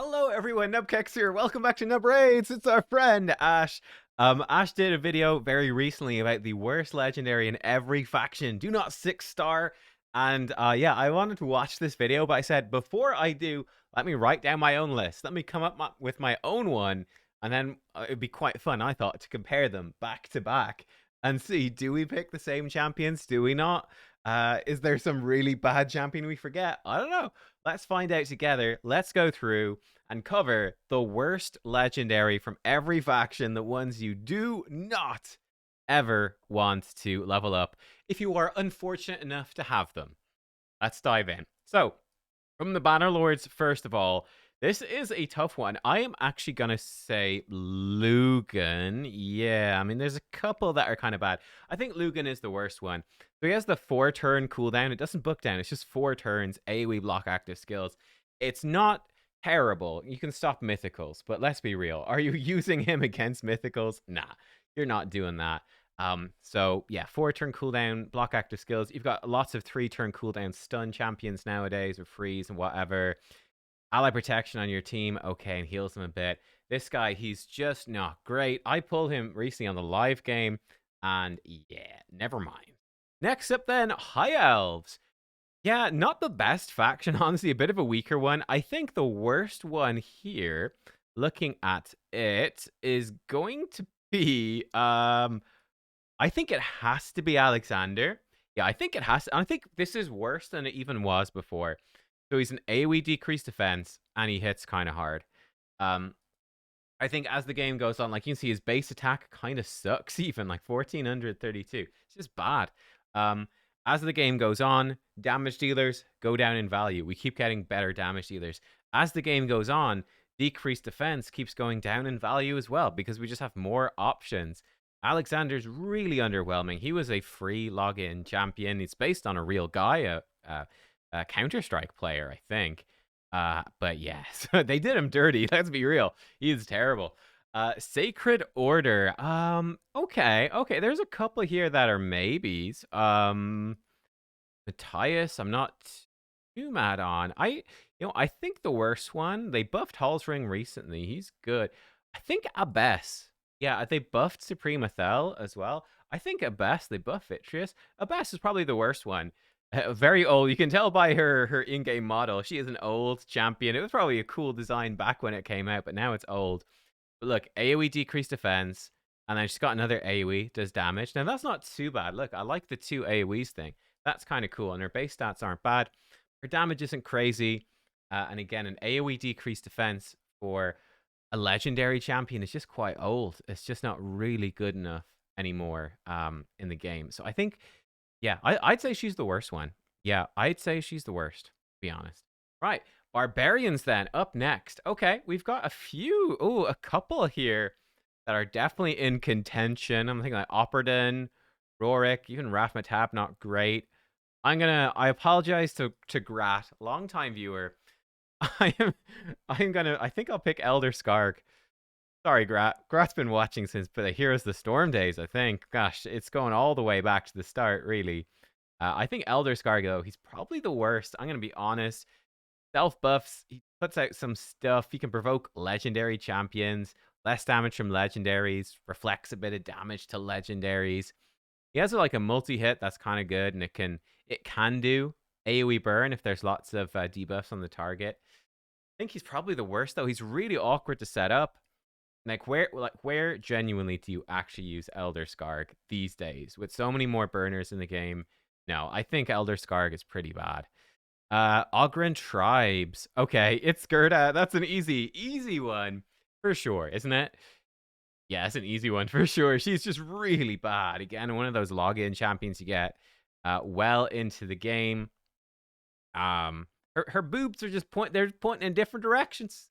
Hello everyone, nubkeks here. Welcome back to Nub Raids. It's our friend Ash. Ash did a video very recently about the worst legendary in every faction. Do not 6-star. And yeah, I wanted to watch this video, but I said before I do, let me write down my own list. Let me come up with my own one, and then it'd be quite fun, I thought, to compare them back to back and see, do we pick the same champions? Do we not? Is there some really bad champion we forget? I don't know. Let's find out together. Let's go through and cover the worst legendary from every faction, the ones you do not ever want to level up if you are unfortunate enough to have them. Let's dive in. So, from the Bannerlords, first of all, this is a tough one. I am actually going to say Lugan. Yeah, I mean, there's a couple that are kind of bad. I think Lugan is the worst one. So he has the 4-turn cooldown. It doesn't book down. It's just 4 turns, AoE block active skills. It's not terrible. You can stop mythicals, but let's be real. Are you using him against mythicals? Nah, you're not doing that. So yeah, 4-turn cooldown, block active skills. You've got lots of 3-turn cooldown stun champions nowadays, or freeze and whatever. Ally protection on your team, okay, and heals them a bit. This guy, he's just not great. I pulled him recently on the live game, and yeah, never mind. Next up then, High Elves. Yeah, not the best faction, honestly, a bit of a weaker one. I think the worst one here, looking at it, is going to be, I think it has to be Alexander. Yeah, I think it has to. I think this is worse than it even was before. So he's an AoE decreased defense, and he hits kind of hard. I think as the game goes on, like you can see his base attack kind of sucks even, like 1432. It's just bad. As the game goes on, damage dealers go down in value. We keep getting better damage dealers. As the game goes on, decreased defense keeps going down in value as well because we just have more options. Alexander's really underwhelming. He was a free login champion. It's based on a real guy, a Counter-Strike player, I think. But yes, they did him dirty. Let's be real. He is terrible. Sacred Order. Okay. There's a couple here that are maybes. Matthias, I'm not too mad on. I think the worst one, they buffed Hall's Ring recently. He's good. I think Abbess. Yeah, they buffed Supreme Athel as well. I think Abbess, they buffed Vitrius. Abbess is probably the worst one. Very old. You can tell by her in-game model. She is an old champion. It was probably a cool design back when it came out, but now it's old. But look, AoE decreased defense, and then she's got another AoE, does damage. Now, that's not too bad. Look, I like the 2 AoEs thing. That's kind of cool, and her base stats aren't bad. Her damage isn't crazy. And again, an AoE decreased defense for a legendary champion is just quite old. It's just not really good enough anymore in the game. So I think, yeah, I'd say she's the worst one. Yeah, I'd say she's the worst, to be honest. Right, Barbarians then, up next. Okay, we've got a couple here that are definitely in contention. I'm thinking like Opperden, Rorik, even Rathmatab, not great. I apologize to Grat, longtime viewer. I think I'll pick Elder Skarg. Sorry, Grat. Grat's been watching since the Heroes of the Storm days, I think. Gosh, it's going all the way back to the start, really. I think Elder Skarg, though, he's probably the worst. I'm going to be honest. Self-buffs, he puts out some stuff. He can provoke legendary champions. Less damage from legendaries. Reflects a bit of damage to legendaries. He has like a multi-hit that's kind of good, and it can do AoE burn if there's lots of debuffs on the target. I think he's probably the worst, though. He's really awkward to set up. Like where genuinely do you actually use Elder Skarg these days with so many more burners in the game? No, I think Elder Skarg is pretty bad. Ogryn Tribes. Okay, it's Gerda. That's an easy one for sure, isn't it? Yeah, it's an easy one for sure. She's just really bad. Again, one of those login champions you get well into the game. Her boobs are just they're pointing in different directions.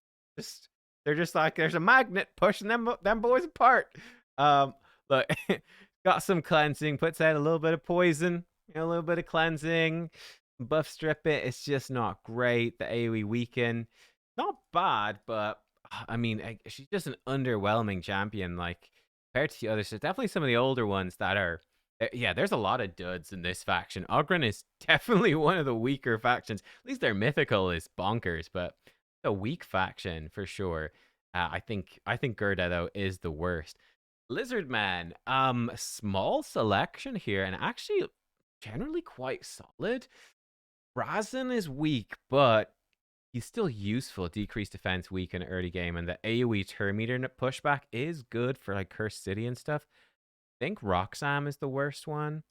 They're just like there's a magnet pushing them boys apart. Look, got some cleansing, puts out a little bit of poison, a little bit of cleansing, buff strip it. It's just not great. The AoE weaken, not bad, but I mean, she's just an underwhelming champion. Like compared to the others, there's definitely some of the older ones that are. Yeah, there's a lot of duds in this faction. Ogryn is definitely one of the weaker factions. At least their mythical is bonkers, but a weak faction for sure. I think Gerda though is the worst. Lizardman, small selection here, and actually generally quite solid. Razin is weak, but he's still useful. Decreased defense, weak in early game, and the AoE turn meter pushback is good for like Cursed City and stuff. I think Roxam is the worst one.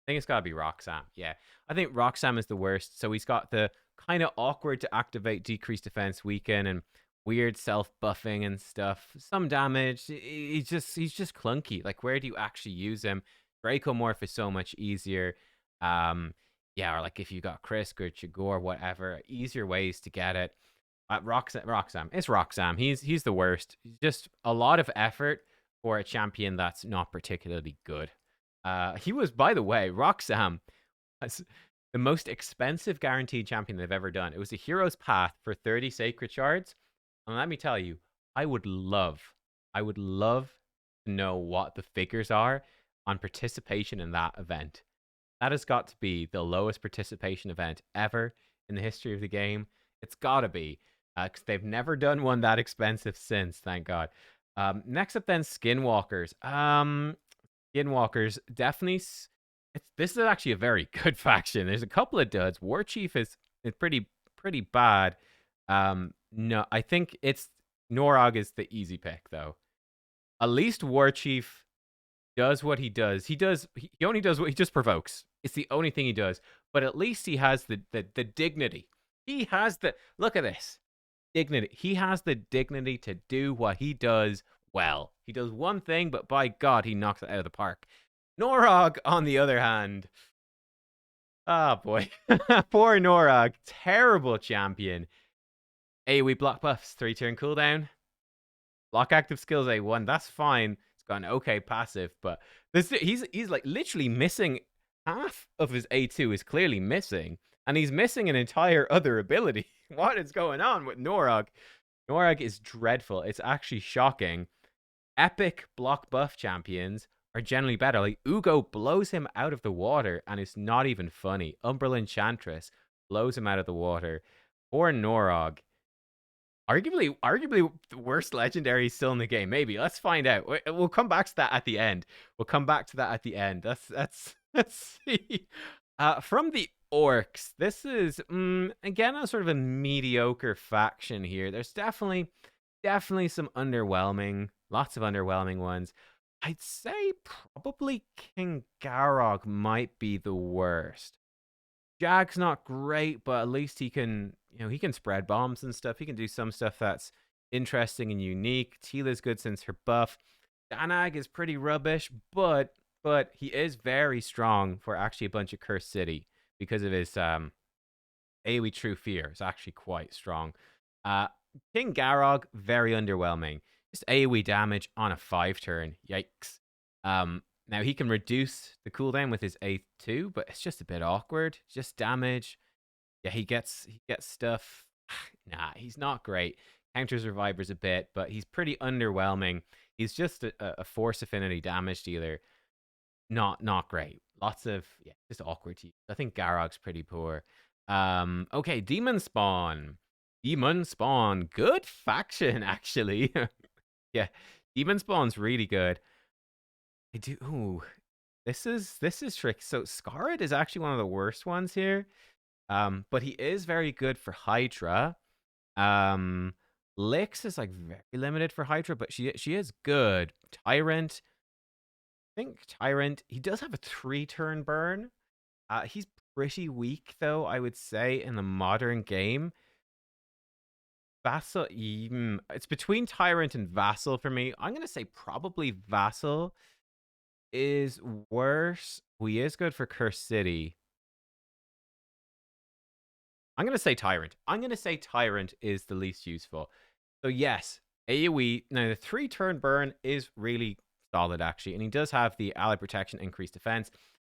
I think it's got to be Roxam. Yeah, I think Roxam is the worst. So he's got the kind of awkward to activate decreased defense, weaken, and weird self buffing and stuff. Some damage. He's just clunky. Like, where do you actually use him? Dracomorph is so much easier. Um, yeah, or like if you got Krisk or Chigor, whatever, easier ways to get it. Roxam. It's Roxam. He's the worst. Just a lot of effort for a champion that's not particularly good. He was, by the way, Roxam was the most expensive guaranteed champion they've ever done. It was a hero's path for 30 sacred shards. And let me tell you, I would love to know what the figures are on participation in that event. That has got to be the lowest participation event ever in the history of the game. It's got to be, because they've never done one that expensive since, thank God. Next up then, Skinwalkers. Skinwalkers definitely. This is actually a very good faction. There's a couple of duds. Warchief is pretty bad. No, I think it's Norog is the easy pick though. At least Warchief does what he does. He only does what he just provokes. It's the only thing he does. But at least he has the dignity. He has the look at this dignity. He has the dignity to do what he does well. He does one thing, but by God, he knocks it out of the park. Norog, on the other hand, oh boy, poor Norog, terrible champion. AoE block buffs, 3-turn cooldown. Block active skills A1, that's fine. It's got an okay passive, but he's like literally missing half of his A2 is clearly missing, and he's missing an entire other ability. What is going on with Norog? Norog is dreadful. It's actually shocking. Epic block buff champions are generally better. Like Ugo blows him out of the water, and it's not even funny. Umbral Enchantress blows him out of the water. Poor Norog. Arguably the worst legendary still in the game. Maybe. Let's find out. We'll come back to that at the end. Let's see. From the Orcs, this is again a sort of a mediocre faction here. There's definitely some underwhelming, lots of underwhelming ones. I'd say probably King Garog might be the worst. Jag's not great, but at least he can spread bombs and stuff. He can do some stuff that's interesting and unique. Tila's good since her buff. Danag is pretty rubbish, but he is very strong for actually a bunch of Cursed City because of his AoE True Fear. It's actually quite strong. King Garog, very underwhelming. Just AoE damage on a 5-turn. Yikes. Now he can reduce the cooldown with his A2, but it's just a bit awkward. Just damage. Yeah, he gets stuff. Nah, he's not great. Counters revivers a bit, but he's pretty underwhelming. He's just a force affinity damage dealer. Not great. Lots of just awkward to use. I think Garog's pretty poor. Okay, Demonspawn. Demonspawn, good faction actually. Yeah, Demonspawn's really good. I do. Ooh, this is tricky. So Scarlet is actually one of the worst ones here. But he is very good for Hydra. Lix is like very limited for Hydra, but she is good. Tyrant. I think Tyrant. He does have a 3-turn burn. He's pretty weak though, I would say, in the modern game. Vassal. It's between Tyrant and Vassal for me. I'm gonna say probably Vassal is worse. He is good for Cursed City. I'm going to say Tyrant. I'm going to say Tyrant is the least useful. So yes, AoE. Now the 3-turn burn is really solid actually. And he does have the ally protection, increased defense.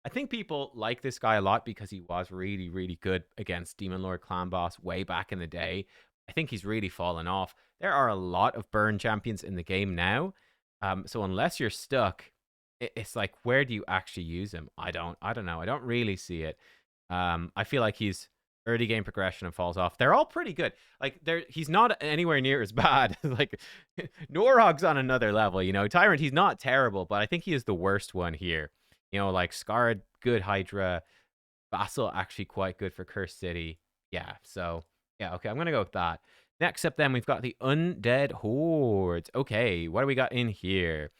I think people like this guy a lot because he was really, really good against Demon Lord Clan Boss way back in the day. I think he's really fallen off. There are a lot of burn champions in the game now. So unless you're stuck, it's like, where do you actually use him? I don't know. I don't really see it. I feel like he's early game progression and falls off. They're all pretty good. Like he's not anywhere near as bad. Like Norog's on another level, you know. Tyrant, he's not terrible, but I think he is the worst one here. You know, like Scarred, good Hydra, Vassal actually quite good for Cursed City. Yeah, so yeah, okay, I'm gonna go with that. Next up then we've got the Undead Hordes. Okay, what do we got in here?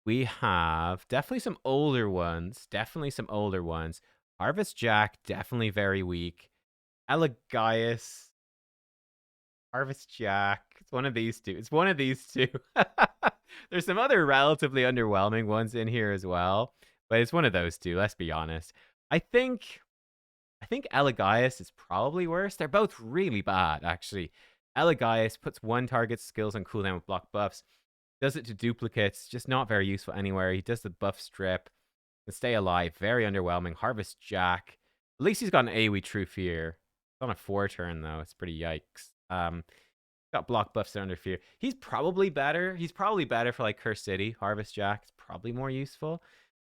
We have definitely some older ones. Definitely some older ones. Harvest Jack, definitely very weak. Elegias. Harvest Jack. It's one of these two. It's one of these two. There's some other relatively underwhelming ones in here as well. But it's one of those two, let's be honest. I think Elegias is probably worse. They're both really bad, actually. Elegias puts one target's skills on cooldown with block buffs. Does it to duplicates, just not very useful anywhere. He does the buff strip. Can stay alive, very underwhelming. Harvest Jack. At least he's got an AoE True Fear. It's on a 4-turn, though. It's pretty yikes. Got block buffs that are under fear. He's probably better. He's probably better for, like, Cursed City. Harvest Jack is probably more useful.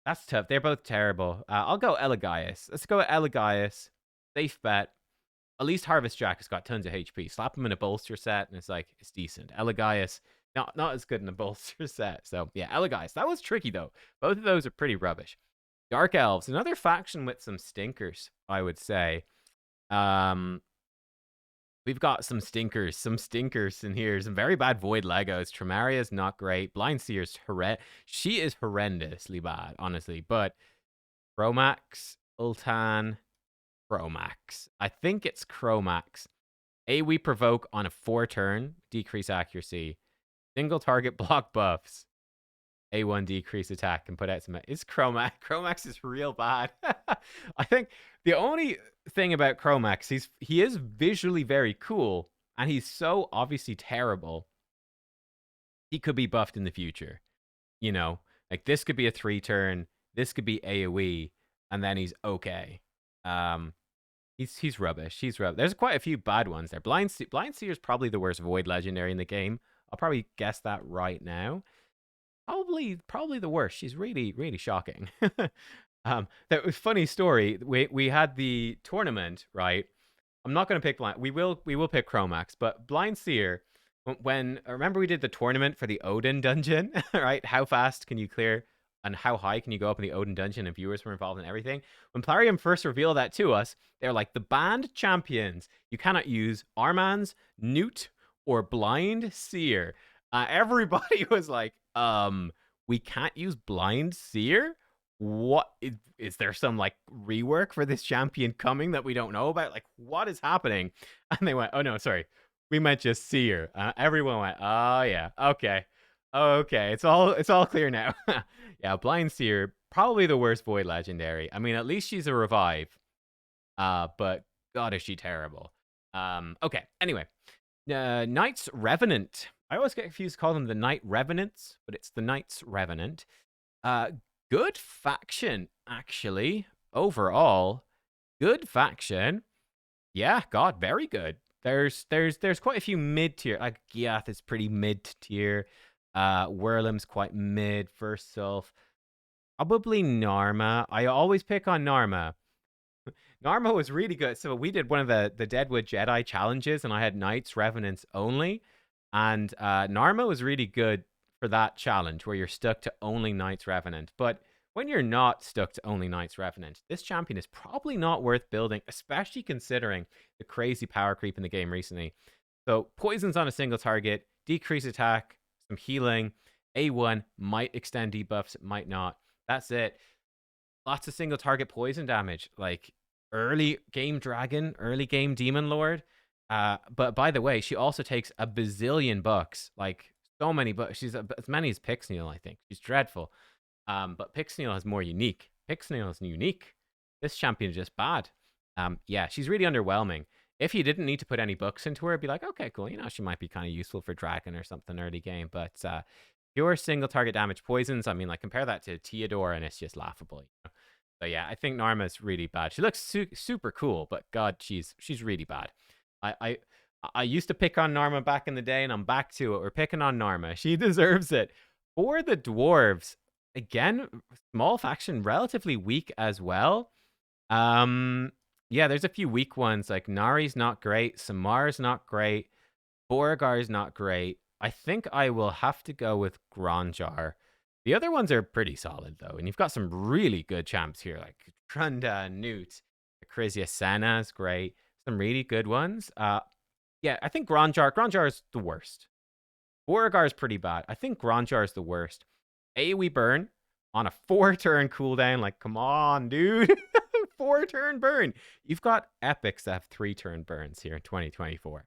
That's tough. They're both terrible. I'll go Elegias. Let's go with Elegias. Safe bet. At least Harvest Jack has got tons of HP. Slap him in a bolster set, and it's like, it's decent. Elegias, not as good in a bolster set. So, yeah, Elegias. That was tricky, though. Both of those are pretty rubbish. Dark Elves. Another faction with some stinkers, I would say. We've got some stinkers in here. Some very bad Void Legos. Tremaria is not great. Blind Seer's she is horrendously bad, honestly. But Chromax, Ultan, Chromax. I think it's Chromax. AoE provoke on a 4-turn, decrease accuracy. Single target block buffs. A1 decrease attack and put out some. It's Chromax. Chromax is real bad. I think the only thing about Chromax, he is visually very cool, and he's so obviously terrible. He could be buffed in the future. You know, like this could be a 3-turn, this could be AoE, and then he's okay. He's rubbish. He's rubbish. There's quite a few bad ones there. Blind Seer is probably the worst Void Legendary in the game. I'll probably guess that right now. Probably the worst. She's really, really shocking. That was funny story. We had the tournament, right? I'm not gonna pick Blind. We will pick Chromax, but Blind Seer. When remember we did the tournament for the Odin dungeon, right? How fast can you clear and how high can you go up in the Odin dungeon? And viewers were involved in everything. When Plarium first revealed that to us, they're like, the banned champions. You cannot use Arman's, Newt, or Blind Seer. Everybody was like, we can't use Blind Seer? What is there some like rework for this champion coming that we don't know about? Like, what is happening? And they went, oh no, sorry, we meant just Seer. Everyone went, oh yeah, okay, it's all clear now. Yeah, Blind Seer, probably the worst Void Legendary. I mean, at least she's a revive. But God, is she terrible. Okay, anyway, Knights Revenant. I always get confused calling them the Knight Revenants, but it's the Knights Revenant. Good faction, actually. Overall, good faction. Yeah, God, very good. There's quite a few mid-tier. Like Giath is pretty mid-tier. Whirlim's quite mid. First Self. Probably Narma. I always pick on Narma. Narma was really good. So we did one of the Deadwood Jedi challenges, and I had Knights Revenants only. And Narma was really good for that challenge where you're stuck to only Knights Revenant. But when you're not stuck to only Knights Revenant, this champion is probably not worth building, especially considering the crazy power creep in the game recently. So poisons on a single target, decrease attack, some healing. A1 might extend debuffs, it might not. That's it. Lots of single target poison damage, like early game Dragon, early game Demon Lord. But by the way, she also takes a bazillion bucks, like so many bucks. She's as many as Pixneal, I think. She's dreadful. But Pixneal is more unique. Pixneal is unique. This champion is just bad. Yeah, she's really underwhelming. If you didn't need to put any bucks into her, it'd be like, okay, cool. You know, she might be kind of useful for Dragon or something early game. But pure single target damage poisons. I mean, like compare that to Theodore, and it's just laughable. You know? So yeah, I think Narma's really bad. She looks super cool, but God, she's really bad. I used to pick on Narma back in the day, and I'm back to it. We're picking on Narma. She deserves it. For the Dwarves, again, small faction, relatively weak as well. Yeah, there's a few weak ones. Like Nari's not great. Samar's not great. Beauregar's not great. I think I will have to go with Gronjar. The other ones are pretty solid, though. And you've got some really good champs here, like Trunda, Newt, Acrisia Senna is great. Some really good ones. Yeah, I think Gronjar is the worst. Beauregard is pretty bad. I think Gronjar is the worst. AoE burn on a 4-turn cooldown. Like, come on, dude. 4-turn burn. You've got epics that have 3-turn burns here in 2024.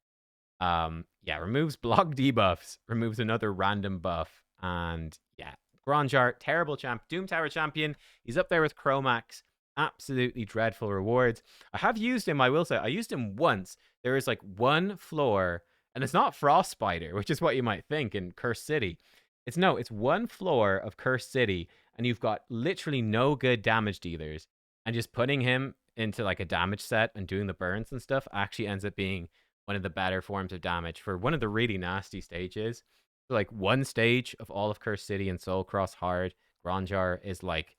Yeah, removes block debuffs, removes another random buff, and yeah, Gronjar, terrible champ, Doom Tower champion. He's up there with Chromax. Absolutely dreadful rewards. I have used him, I will say. I used him once. There is like one floor, and it's not Frost Spider, which is what you might think in Cursed City. It's one floor of Cursed City, and you've got literally no good damage dealers. And just putting him into like a damage set and doing the burns and stuff actually ends up being one of the better forms of damage for one of the really nasty stages. So like one stage of all of Cursed City and Soul Cross Hard, Gronjar is like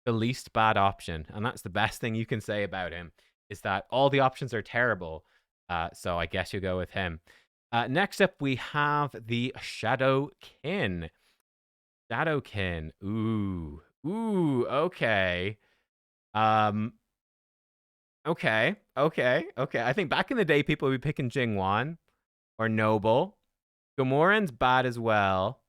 the least bad option. And that's the best thing you can say about him, is that all the options are terrible. So I guess you go with him. Next up, we have the Shadowkin. Shadowkin. Ooh, okay. Okay. I think back in the day, people would be picking Jingwan or Noble. Gamoran's bad as well.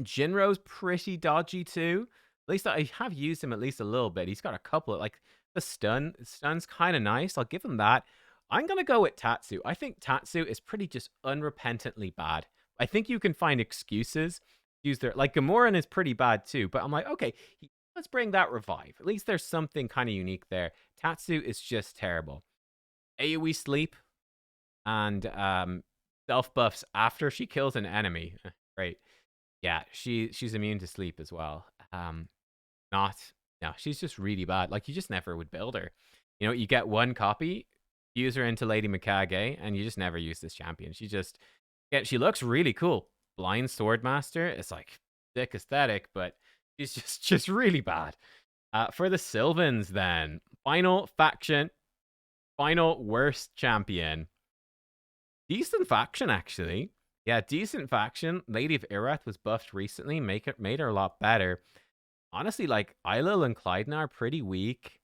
Jinro's pretty dodgy too. At least I have used him at least a little bit. He's got a couple of, like, the stun's kind of nice. I'll give him that. I'm going to go with Tatsu. I think Tatsu is pretty just unrepentantly bad. I think you can find excuses. Use their, like, Gamoran is pretty bad too, but I'm like, okay, let's bring that revive. At least there's something kind of unique there. Tatsu is just terrible. AoE sleep and self buffs after she kills an enemy. Right. Yeah, she's immune to sleep as well. No, she's just really bad. Like, you just never would build her. You know, you get one copy, use her into Lady Mikage, and you just never use this champion. She looks really cool. Blind Swordmaster, it's like sick aesthetic, but she's just really bad. For the Sylvans, then, final faction, final worst champion. Decent faction, actually. Yeah, decent faction. Lady of Irath was buffed recently, made her a lot better. Honestly, like, Eilil and Clyden are pretty weak.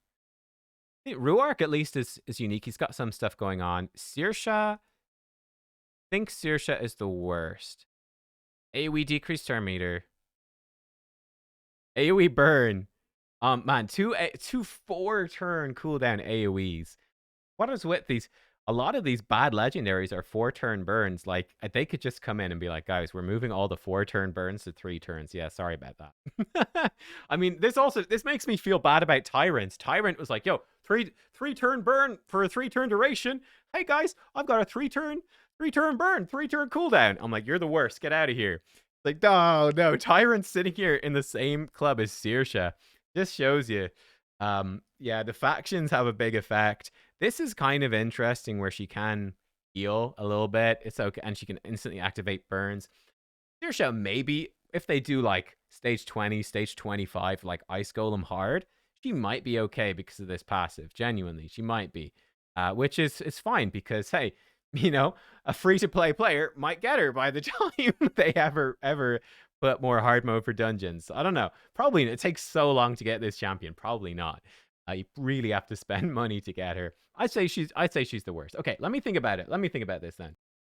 I think Ruark at least is unique. He's got some stuff going on. Saoirse, I think Saoirse is the worst. AoE decreased turn meter. AoE burn. Man, two 4-turn cooldown AoEs. What is with these? A lot of these bad legendaries are 4-turn burns. Like, they could just come in and be like, guys, we're moving all the 4-turn burns to 3 turns. Yeah, sorry about that. I mean, this makes me feel bad about Tyrants. Tyrant was like, yo, 3-turn burn for a 3-turn duration. Hey guys, I've got a 3-turn burn, 3-turn cooldown. I'm like, you're the worst. Get out of here. Like, no, Tyrant's sitting here in the same club as Saoirse. Just shows you. Yeah, the factions have a big effect. This is kind of interesting where she can heal a little bit. It's okay. And she can instantly activate burns. Saoirse, maybe if they do like stage 20, stage 25, like Ice Golem hard, she might be okay because of this passive. Genuinely, she might be. Which is fine because, hey, you know, a free-to-play player might get her by the time they ever put more hard mode for dungeons. I don't know. Probably it takes so long to get this champion. Probably not. You really have to spend money to get her. I'd say she's the worst. Okay, let me think about it. Let me think about this then.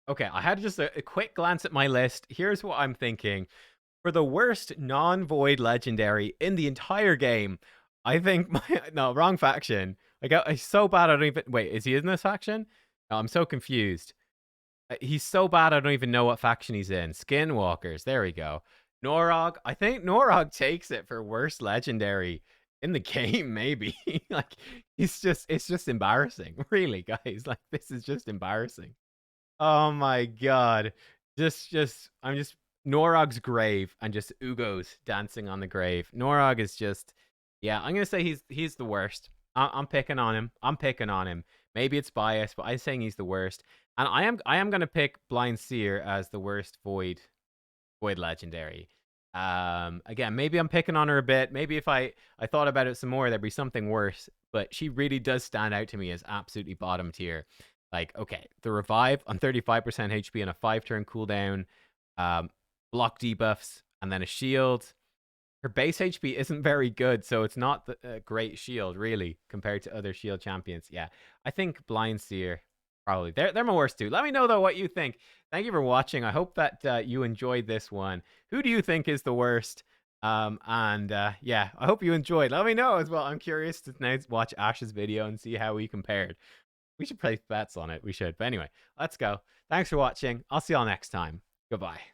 Okay, I had just a quick glance at my list. Here's what I'm thinking. For the worst non-void legendary in the entire game, I think no, wrong faction. I'm so bad I don't even... Wait, is he in this faction? No, I'm so confused. He's so bad I don't even know what faction he's in. Skinwalkers, there we go. Norog, I think Norog takes it for worst legendary in the game, maybe. Like, it's just embarrassing. Really, guys. Like, this is just embarrassing. Oh my god. I'm just Norog's grave and just Ugo's dancing on the grave. Norog is just, yeah, I'm gonna say he's the worst. I'm picking on him. Maybe it's biased, but I'm saying he's the worst. And I am gonna pick Blind Seer as the worst void legendary. Again, maybe I'm picking on her a bit. Maybe if I thought about it some more, there'd be something worse. But she really does stand out to me as absolutely bottom tier. Like, okay, the revive on 35% HP and a 5-turn cooldown, block debuffs, and then a shield. Her base HP isn't very good, so it's not a great shield, really, compared to other shield champions. Yeah, I think Blind Seer, probably. They're my worst two. Let me know, though, what you think. Thank you for watching. I hope that you enjoyed this one. Who do you think is the worst? Yeah, I hope you enjoyed. Let me know as well. I'm curious to now watch Ash's video and see how we compared. We should place bets on it. We should. But anyway, let's go. Thanks for watching. I'll see y'all next time. Goodbye.